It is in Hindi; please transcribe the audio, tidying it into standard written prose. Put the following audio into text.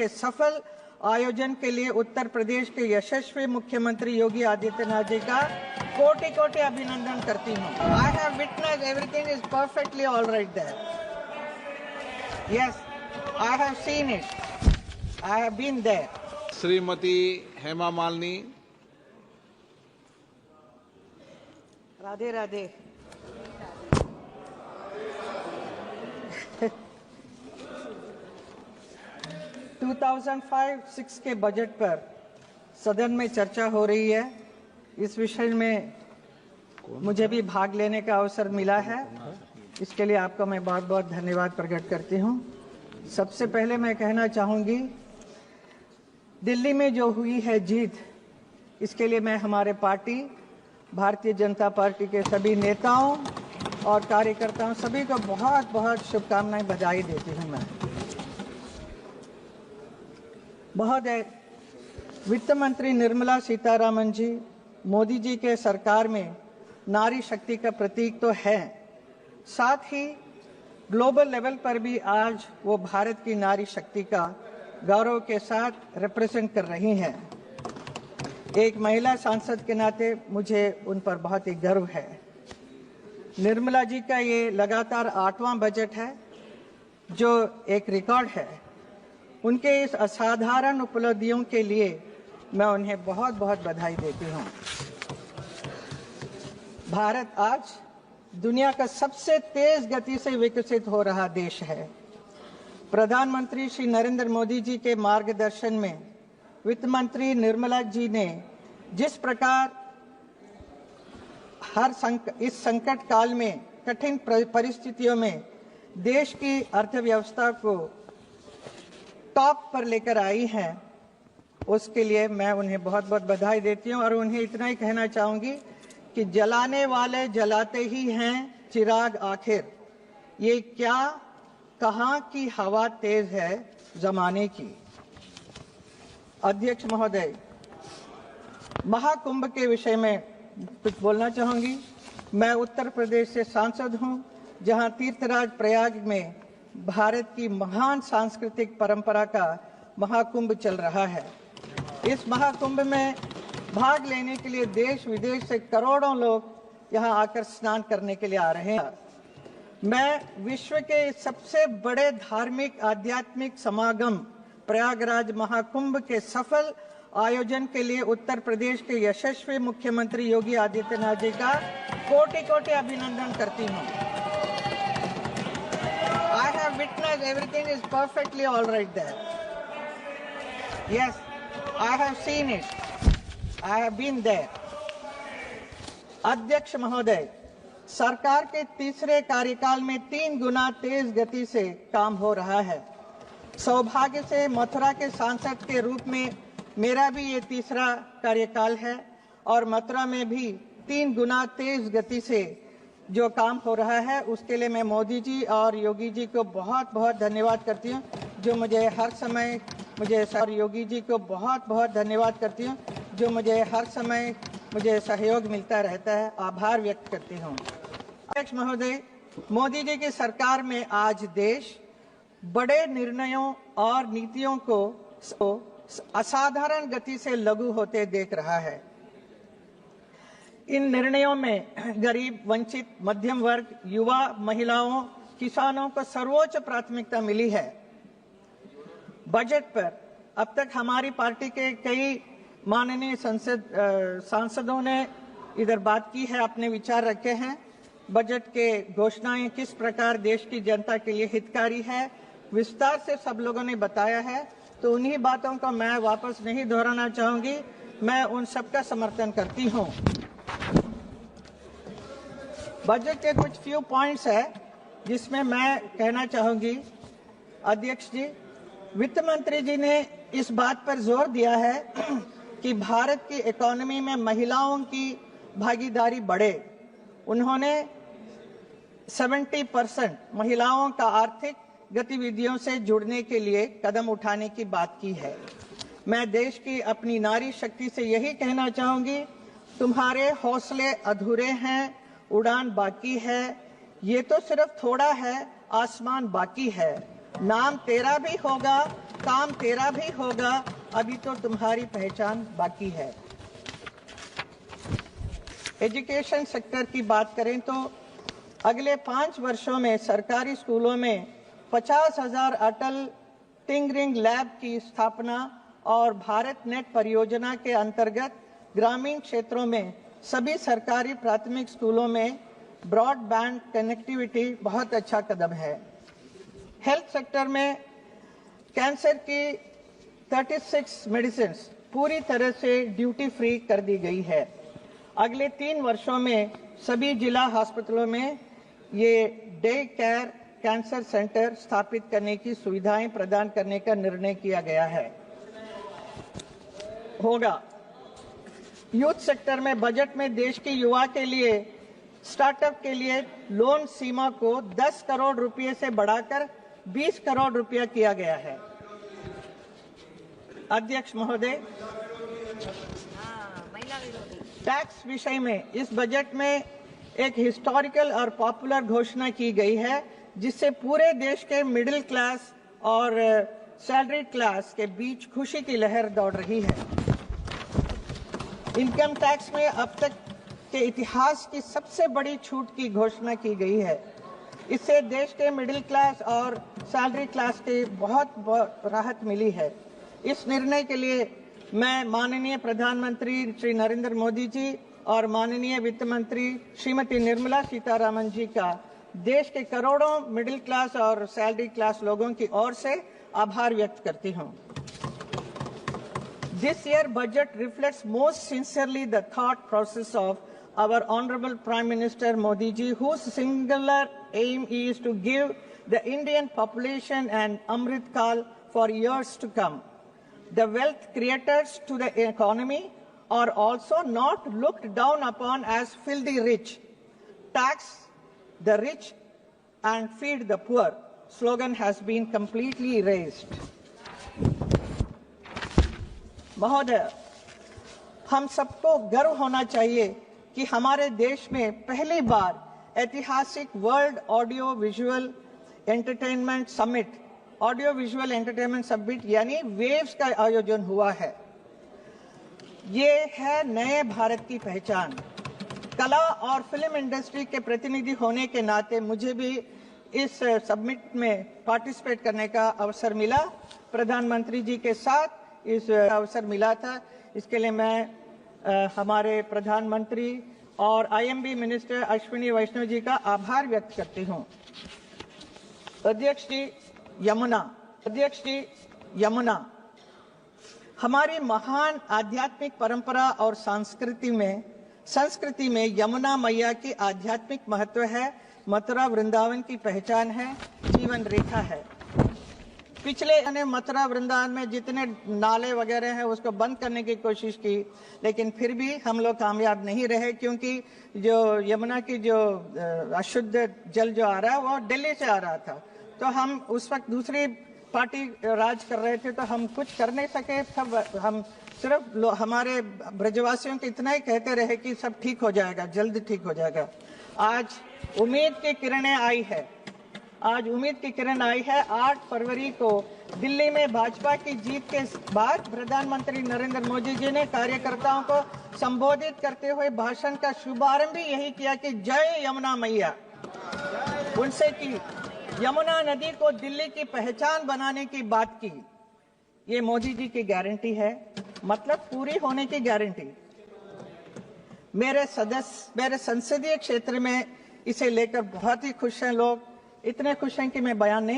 के सफल आयोजन के लिए उत्तर प्रदेश के यशस्वी मुख्यमंत्री योगी आदित्यनाथ जी का कोटि कोटि अभिनंदन करती हूँ। I have witnessed everything is perfectly all right there. Yes, I have seen it, I have been there. Shrimati Hema Malini. Radhe Radhe. To 2005-06 के बजट पर सदन में चर्चा हो रही है। इस विषय में मुझे भी भाग लेने का अवसर मिला है। इसके लिए आपका मैं बहुत बहुत धन्यवाद प्रकट करती हूँ। सबसे पहले मैं कहना चाहूँगी, दिल्ली में जो हुई है जीत, इसके लिए मैं हमारे पार्टी भारतीय जनता पार्टी के सभी नेताओं और कार्यकर्ताओं सभी को बहुत बहुत शुभकामनाएं, बधाई देती हूँ। मैं महोदय, वित्त मंत्री निर्मला सीतारामन जी मोदी जी के सरकार में नारी शक्ति का प्रतीक तो है, साथ ही ग्लोबल लेवल पर भी आज वो भारत की नारी शक्ति का गौरव के साथ रिप्रेजेंट कर रही हैं। एक महिला सांसद के नाते मुझे उन पर बहुत ही गर्व है। निर्मला जी का ये लगातार 8वां बजट है जो एक रिकॉर्ड है। उनके इस असाधारण उपलब्धियों के लिए मैं उन्हें बहुत बहुत बधाई देती हूँ। भारत आज दुनिया का सबसे तेज गति से विकसित हो रहा देश है। प्रधानमंत्री श्री नरेंद्र मोदी जी के मार्गदर्शन में वित्त मंत्री निर्मला जी ने जिस प्रकार इस संकट काल में, कठिन परिस्थितियों में देश की अर्थव्यवस्था को टॉप पर लेकर आई हैं, उसके लिए मैं उन्हें बहुत बहुत बधाई देती हूं। और उन्हें इतना ही कहना चाहूंगी कि जलाने वाले जलाते ही हैं चिराग आखिर। ये क्या कहां की हवा तेज है जमाने की। अध्यक्ष महोदय, महाकुंभ के विषय में कुछ बोलना चाहूंगी। मैं उत्तर प्रदेश से सांसद हूं, जहां तीर्थराज प्रयाग में भारत की महान सांस्कृतिक परंपरा का महाकुंभ चल रहा है। इस महाकुंभ में भाग लेने के लिए देश विदेश से करोड़ों लोग यहां आकर स्नान करने के लिए आ रहे हैं। मैं विश्व के सबसे बड़े धार्मिक आध्यात्मिक समागम प्रयागराज महाकुंभ के सफल आयोजन के लिए उत्तर प्रदेश के यशस्वी मुख्यमंत्री योगी आदित्यनाथ जी का कोटि कोटि अभिनंदन करती हूँ। I have witnessed everything is perfectly all right there. Yes, I have seen it, I have been there. अध्यक्ष महोदय, सरकार के तीसरे कार्यकाल में 3 गुना तेज गति से काम हो रहा है। सौभाग्य से मथुरा के सांसद के रूप में मेरा भी ये तीसरा कार्यकाल है और मथुरा में भी 3 गुना तेज गति से जो काम हो रहा है, उसके लिए मैं मोदी जी और योगी जी को बहुत बहुत धन्यवाद करती हूँ, जो मुझे हर समय और योगी जी को बहुत बहुत धन्यवाद करती हूँ, जो मुझे हर समय सहयोग मिलता रहता है। आभार व्यक्त करती हूँ। अध्यक्ष महोदय, मोदी जी की सरकार में आज देश बड़े निर्णयों और नीतियों को असाधारण गति से लागू होते देख रहा है। इन निर्णयों में गरीब, वंचित, मध्यम वर्ग, युवा, महिलाओं, किसानों को सर्वोच्च प्राथमिकता मिली है। बजट पर अब तक हमारी पार्टी के कई माननीय सांसदों ने इधर बात की है, अपने विचार रखे हैं। बजट के घोषणाएं किस प्रकार देश की जनता के लिए हितकारी है, विस्तार से सब लोगों ने बताया है, तो उन्हीं बातों को मैं वापस नहीं दोहराना चाहूंगी। मैं उन सबका समर्थन करती हूं। बजट के कुछ फ्यू पॉइंट्स है जिसमें मैं कहना चाहूंगी। अध्यक्ष जी, वित्त मंत्री जी ने इस बात पर जोर दिया है कि भारत की इकोनॉमी में महिलाओं की भागीदारी बढ़े। उन्होंने 70% महिलाओं का आर्थिक गतिविधियों से जुड़ने के लिए कदम उठाने की बात की है। मैं देश की अपनी नारी शक्ति से यही कहना चाहूंगी, तुम्हारे हौसले अधूरे हैं, उड़ान बाकी है, ये तो सिर्फ थोड़ा है, आसमान बाकी है। नाम तेरा भी होगा काम तेरा भी होगा, अभी तो तुम्हारी पहचान बाकी है। एजुकेशन सेक्टर की बात करें तो अगले 5 वर्षों में सरकारी स्कूलों में 50,000 अटल टिंकरिंग लैब की स्थापना और भारत नेट परियोजना के अंतर्गत ग्रामीण क्षेत्रों में सभी सरकारी प्राथमिक स्कूलों में ब्रॉडबैंड कनेक्टिविटी बहुत अच्छा कदम है। हेल्थ सेक्टर में कैंसर की 36 मेडिसिन पूरी तरह से ड्यूटी फ्री कर दी गई है। अगले 3 वर्षों में सभी जिला अस्पतालों में ये डे केयर कैंसर सेंटर स्थापित करने की सुविधाएं प्रदान करने का निर्णय किया गया होगा। यूथ सेक्टर में बजट में देश के युवा के लिए स्टार्टअप के लिए लोन सीमा को 10 करोड़ रुपए से बढ़ाकर 20 करोड़ रुपया किया गया है। अध्यक्ष महोदय, टैक्स विषय में इस बजट में एक हिस्टोरिकल और पॉपुलर घोषणा की गई है, जिससे पूरे देश के मिडिल क्लास और सैलरी क्लास के बीच खुशी की लहर दौड़ रही है। इनकम टैक्स में अब तक के इतिहास की सबसे बड़ी छूट की घोषणा की गई है। इससे देश के मिडिल क्लास और सैलरी क्लास के बहुत राहत मिली है। इस निर्णय के लिए मैं माननीय प्रधानमंत्री श्री नरेंद्र मोदी जी और माननीय वित्त मंत्री श्रीमती निर्मला सीतारामन जी का देश के करोड़ों मिडिल क्लास और सैलरी क्लास लोगों की ओर से आभार व्यक्त करती हूं। This year budget reflects most sincerely the thought process of our Honorable Prime Minister Modi ji, whose singular aim is to give the Indian population an Amrit Kal for years to come. The wealth creators to the economy are also not looked down upon as filthy rich. Tax the rich and feed the poor slogan has been completely erased. महोदय, हम सबको गर्व होना चाहिए कि हमारे देश में पहली बार ऐतिहासिक world audio visual entertainment summit यानी वेव्स का आयोजन हुआ है। ये है नए भारत की पहचान। कला और फिल्म इंडस्ट्री के प्रतिनिधि होने के नाते मुझे भी इस समिट में पार्टिसिपेट करने का अवसर मिला। प्रधानमंत्री जी के साथ इस अवसर मिला था। इसके लिए मैं हमारे प्रधानमंत्री और आईएमबी मिनिस्टर अश्विनी वैष्णव जी का आभार व्यक्त करती हूं। अध्यक्ष जी यमुना हमारी महान आध्यात्मिक परंपरा और संस्कृति में यमुना मैया की आध्यात्मिक महत्व है, मथुरा वृंदावन की पहचान है, जीवन रेखा है। पिछले मथुरा वृंदावन में जितने नाले वगैरह हैं उसको बंद करने की कोशिश की, लेकिन फिर भी हम लोग कामयाब नहीं रहे, क्योंकि जो यमुना की जो अशुद्ध जल जो आ रहा है वो दिल्ली से आ रहा था। तो हम उस वक्त दूसरी पार्टी राज कर रहे थे, तो हम कुछ कर नहीं सके। तब हम सिर्फ हमारे ब्रजवासियों को इतना ही कहते रहे कि सब ठीक हो जाएगा, जल्द ठीक हो जाएगा। आज उम्मीद की किरणें आई है। 8 फरवरी को दिल्ली में भाजपा की जीत के बाद प्रधानमंत्री नरेंद्र मोदी जी ने कार्यकर्ताओं को संबोधित करते हुए भाषण का शुभारंभ भी यही किया कि जय यमुना मैया। उनसे की यमुना नदी को दिल्ली की पहचान बनाने की बात की। ये मोदी जी की गारंटी है, मतलब पूरी होने की गारंटी। मेरे संसदीय क्षेत्र में इसे लेकर बहुत ही खुश हैं लोग, इतने खुश हैं कि मैं बयान नहीं